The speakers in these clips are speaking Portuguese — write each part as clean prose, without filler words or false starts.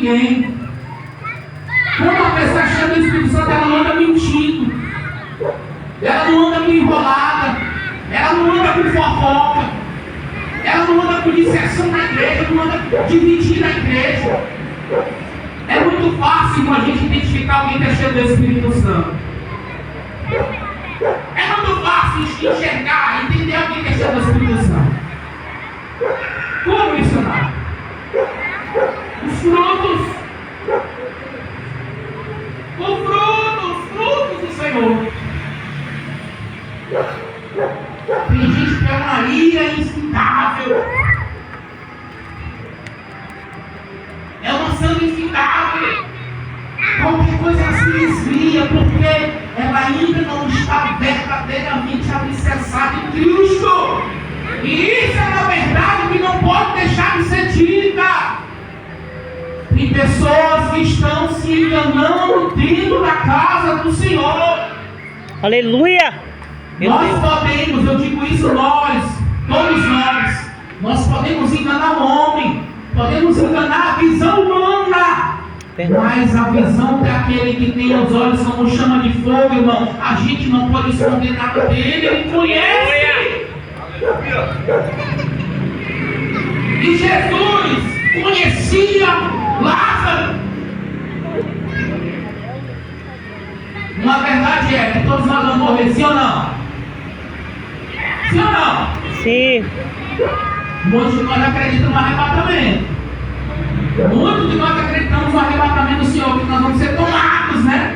ninguém. Quando uma pessoa cheia do Espírito Santo, ela não anda mentindo, ela não anda meio enrolada, ela não anda com fofoca, ela não anda com disseção na igreja, não anda dividindo a igreja. É muito fácil a gente identificar alguém que é cheio do Espírito Santo. É muito fácil enxergar, entender alguém que é cheio do Espírito Santo. Como missionário? Os frutos. Os frutos do Senhor. Tem gente que é uma ira infindável. É uma sangue infindável. Qualquer coisa ela se desvia, porque ela ainda não está verdadeiramente alicerçada em Cristo. E isso é uma verdade que não pode deixar de ser dita. Tem pessoas que estão se enganando dentro da casa do Senhor. Aleluia! Nós podemos, eu digo isso nós, todos nós podemos enganar o homem, podemos enganar a visão humana. Mas a visão daquele que tem os olhos como chama de fogo, irmão, a gente não pode esconder nada dele, ele conhece. E Jesus conhecia Lázaro. Uma verdade é que todos nós vamos morrer, sim ou não? Sim ou não? Sim. Muitos de nós acreditam no arrebatamento. Muitos de nós acreditamos no arrebatamento do Senhor, que nós vamos ser tomados, né?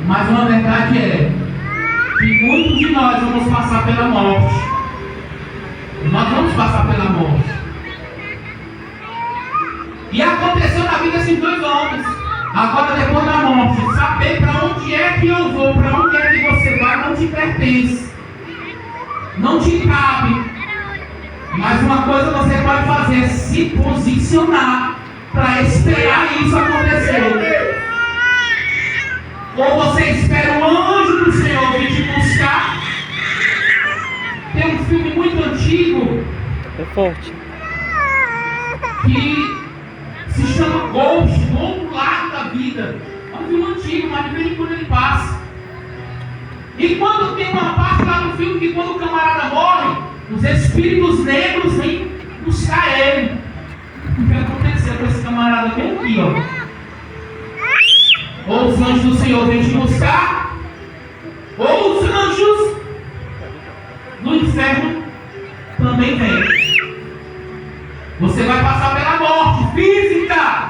Mas uma verdade é que muitos de nós vamos passar pela morte. Nós vamos passar pela morte. E aconteceu na vida desses dois homens. Agora, depois da morte, saber para onde é que eu vou, para onde é que você vai, não te pertence. Não te cabe. Mas uma coisa você pode fazer é se posicionar para esperar isso acontecer. Ou você espera o anjo do Senhor vir te buscar. Tem um filme muito antigo. É forte. Que se chama Ghost, do outro lado da vida. É um filme antigo, mas de vez em quando ele passa. E quando tem uma parte lá no filme que quando o camarada morre, os espíritos negros vêm buscar ele. O que aconteceu com esse camarada bem aqui, ó? Ou os anjos do Senhor vêm te buscar, ou os anjos do inferno também vêm. Você vai passar pela morte física.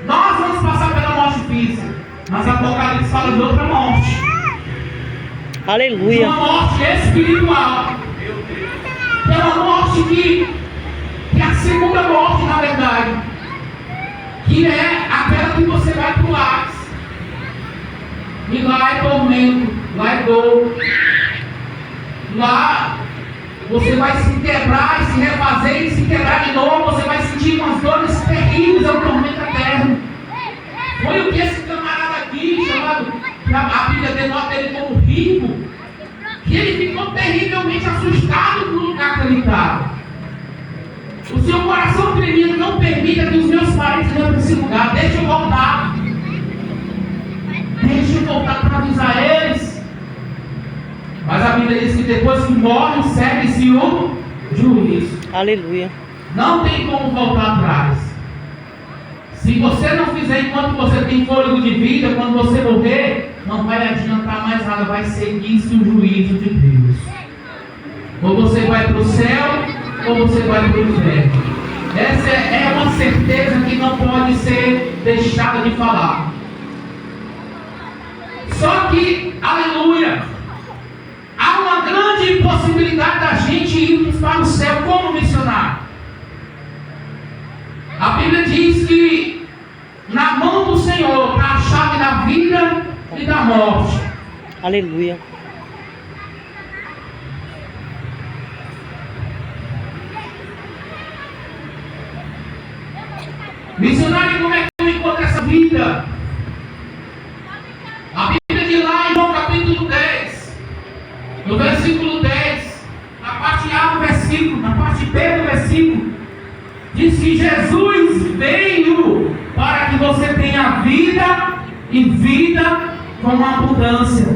Nós vamos passar pela morte física. Mas Apocalipse fala de outra morte. Aleluia. De uma morte espiritual. Que é uma morte que é a segunda morte, na verdade. Que é aquela que você vai para o Hades. E lá é tormento, lá é dor. Lá você vai se quebrar e se refazer e se quebrar de novo. Você vai sentir umas dores terríveis, é um tormento eterno. Foi o que esse camarada aqui, chamado, que a Bíblia denota ele como rico, que ele ficou terrivelmente assustado no lugar que ele estava. O seu coração tremido, não permita que os meus parentes venham para esse lugar. Deixa eu voltar. Deixa eu voltar para avisar eles. Mas a Bíblia diz que depois que morre, segue-se o juízo. Aleluia. Não tem como voltar atrás. Se você não fizer enquanto você tem fôlego de vida, quando você morrer, não vai adiantar mais nada, vai seguir-se o juízo de Deus. Ou você vai para o céu, ou você vai para o inferno. Essa é uma certeza que não pode ser deixada de falar. Só que, aleluia, há uma grande possibilidade da gente irmos para o céu como missionário. A Bíblia diz que na mão do Senhor está a chave da vida e da morte. Aleluia. Missionário, como é que eu encontro essa vida? A Bíblia diz lá em João capítulo 10, no versículo 10, na parte A do versículo, na parte B do versículo, diz que Jesus veio você tenha vida e vida com abundância.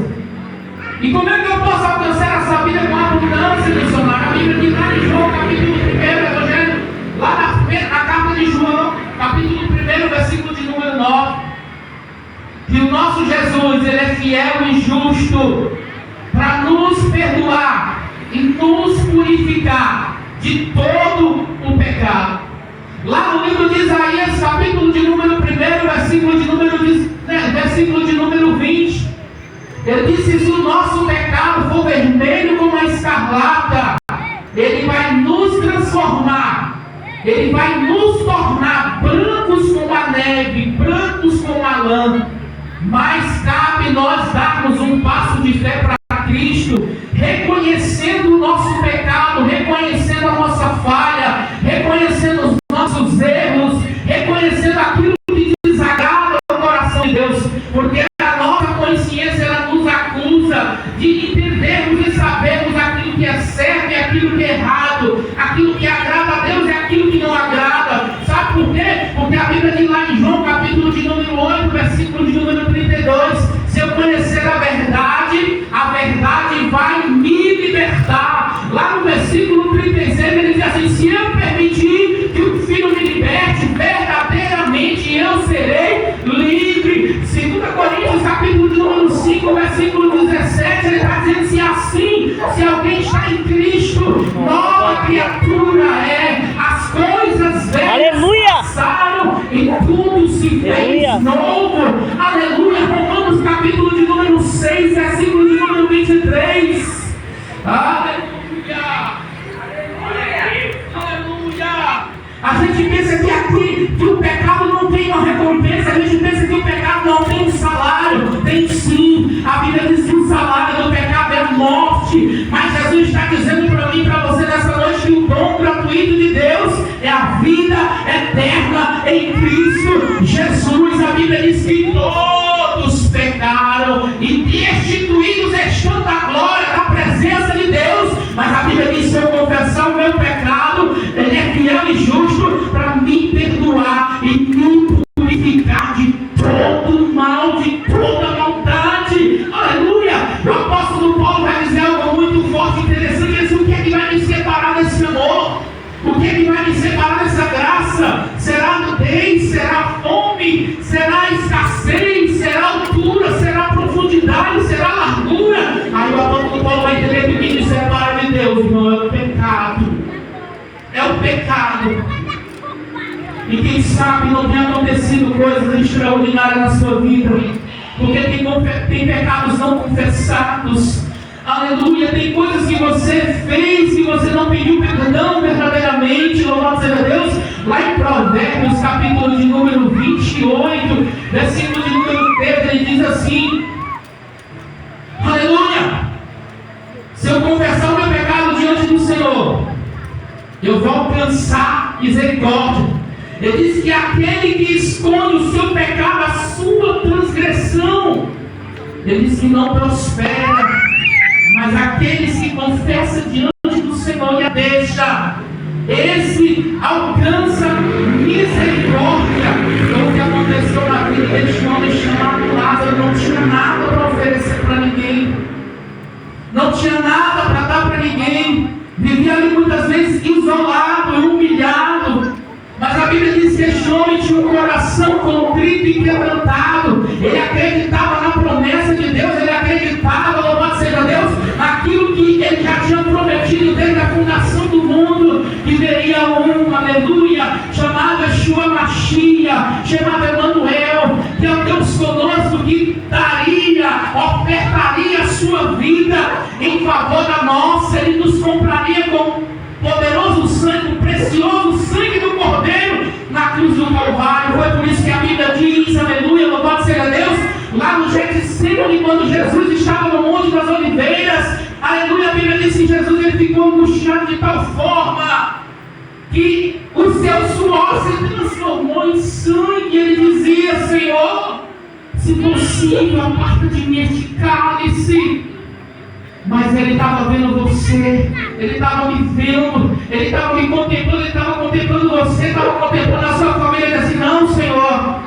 E como é que eu posso alcançar essa vida com abundância, missionário? A Bíblia diz lá em João, capítulo 1, Evangelho, lá na carta de João, capítulo 1, versículo de número 9, que o nosso Jesus, ele é fiel e justo para nos perdoar e nos purificar de todo o pecado. Lá no livro de Isaías, capítulo de número 1, versículo de número 20, ele disse: se o nosso pecado for vermelho como a escarlata, ele vai nos transformar, ele vai nos tornar brancos como a neve, brancos como a lã. Mas cabe nós darmos um passo de fé para Cristo, reconhecendo o nosso pecado, reconhecendo a nossa falha, reconhecendo os nossos erros, reconhecendo aquilo que desagrada o coração de Deus, porque a nossa consciência ela nos acusa de entendermos e sabermos aquilo que é certo e aquilo que é errado, aquilo que agrada a Deus e aquilo que não agrada. Sabe por quê? Porque a Bíblia diz lá em João, capítulo de número 8, versículo de número 32, se eu conhecer a verdade vai me libertar. Lá no versículo 36 ele diz assim: se eu permitir que o Filho me liberte, verdadeiramente eu serei livre. 2 Coríntios capítulo de número 5, versículo 17, ele está dizendo assim: se alguém está em Cristo, nova criatura é, as coisas velhas passaram e tudo se fez novo. Aleluia. Romanos capítulo de número 6, versículo de número 23. Aleluia. Aleluia. A gente pensa que aqui que o pecado não tem uma recompensa, a gente pensa que o pecado não tem um salário. Tem sim. A Bíblia diz que o salário do pecado é morte. Mas Jesus está dizendo para mim e para você nessa noite que o dom gratuito de Deus é a vida eterna em Cristo Jesus. A Bíblia diz que todos pecaram e destituídos estão da glória, da presença de Deus. Mas a Bíblia diz: se eu confessar o meu pecado, Ele é fiel e justo para me perdoar e me purificar de todo mal, de toda maldade. Aleluia. O apóstolo Paulo vai dizer algo muito forte e interessante. Ele diz: o que é que vai me separar desse amor? O que é que vai me separar dessa graça? Será nudez? Será fome? Será escassez? Será altura? Será profundidade? Será largura? Aí o apóstolo Paulo vai entender que o que me separa de Deus, irmão, é o pecado. É o pecado. E quem sabe não tem acontecido coisas extraordinárias na sua vida, porque tem pecados não confessados. Aleluia. Tem coisas que você fez que você não pediu perdão verdadeiramente. Louvado seja Deus. Lá em Provérbios capítulo de número 28, versículo de número 3, ele diz assim: aleluia. Se eu confessar o meu pecado diante do Senhor, eu vou alcançar misericórdia. Ele diz que aquele que esconde o seu pecado, a sua transgressão, ele diz que não prospera. Mas aqueles que confessam diante do Senhor e a deixa, esse alcança misericórdia. Então o que aconteceu na vida deste homem chamado Lázaro? Não tinha nada para oferecer para ninguém, não tinha nada para dar para ninguém, vivia ali muitas vezes isolado, humilhado. Mas a Bíblia diz que este homem tinha um coração contrito e quebrantado. Ele acreditava na promessa de Deus, ele acreditava, louvado seja Deus, naquilo que ele já tinha prometido desde a fundação do mundo, que veria um, aleluia, chamado Yeshua Mashiach, chamado Emanuel, que é o Deus conosco, que daria, ofertaria a sua vida em favor da nossa. Ele nos compraria com poderoso sangue, o precioso sangue do Cordeiro na cruz do Calvário. Foi por isso que a Bíblia diz, aleluia, louvado seja Deus, lá no Getsemane, quando Jesus estava no Monte das Oliveiras, aleluia, a Bíblia diz que Jesus ele ficou angustiado de tal forma que o seu suor se transformou em sangue. Ele dizia: Senhor, se possível, aparta de mim este cálice. Mas ele estava vendo você, ele estava me vendo, ele estava me contemplando, ele estava contemplando você, estava contemplando a sua família. Ele disse assim: não, Senhor,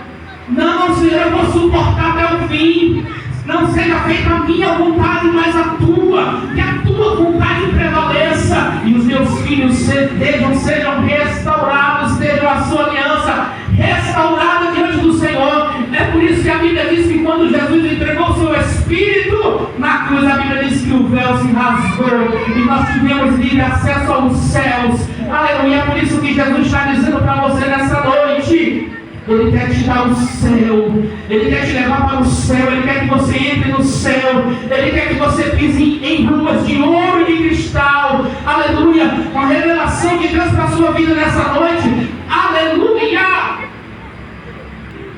não seja feita a minha vontade, mas a tua. Que a tua vontade prevaleça. E os meus filhos sejam restaurados, estejam a sua aliança restaurada diante do Senhor. É por isso que a Bíblia diz que quando Jesus entregou o seu Espírito na cruz, a Bíblia diz que o véu se rasgou e nós tivemos livre acesso aos céus. Aleluia. É por isso que Jesus está dizendo para você nessa noite: Ele quer te dar o céu, Ele quer te levar para o céu, Ele quer que você entre no céu, Ele quer que você pise em ruas de ouro e de cristal. Aleluia. Com a revelação de Deus para a sua vida nessa noite. Aleluia.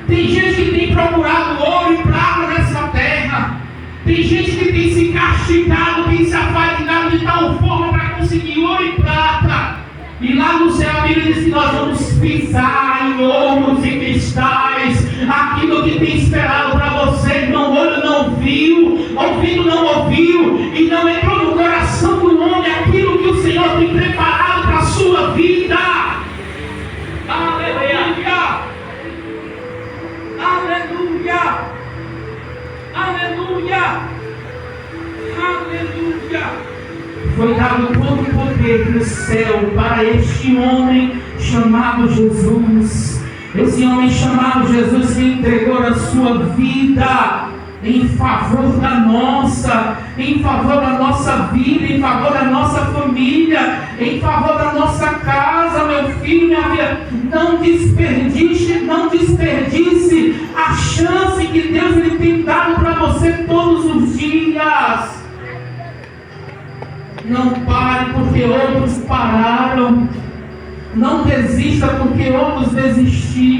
Tem gente que tem procurado ouro e prata nessa terra. Tem gente que tem se castigado, tem se afadigado de tal forma para conseguir ouro e prata. E lá no céu a Bíblia diz que nós vamos pisar em ouros e cristais. Aquilo que tem esperado para você, irmão, olho não viu, ouvido não ouviu, e não entrou no coração do homem aquilo que o Senhor tem preparado para a sua vida. Aleluia! Aleluia! Aleluia! Aleluia! Foi dado todo o poder do céu para este homem chamado Jesus. Esse homem chamado Jesus que entregou a sua vida em favor da nossa vida, em favor da nossa família, em favor da nossa casa, meu filho, minha filha. Não desperdice a chance que Deus ele tem dado para você todos os dias. Não pare porque outros pararam. Não desista porque outros desistiram.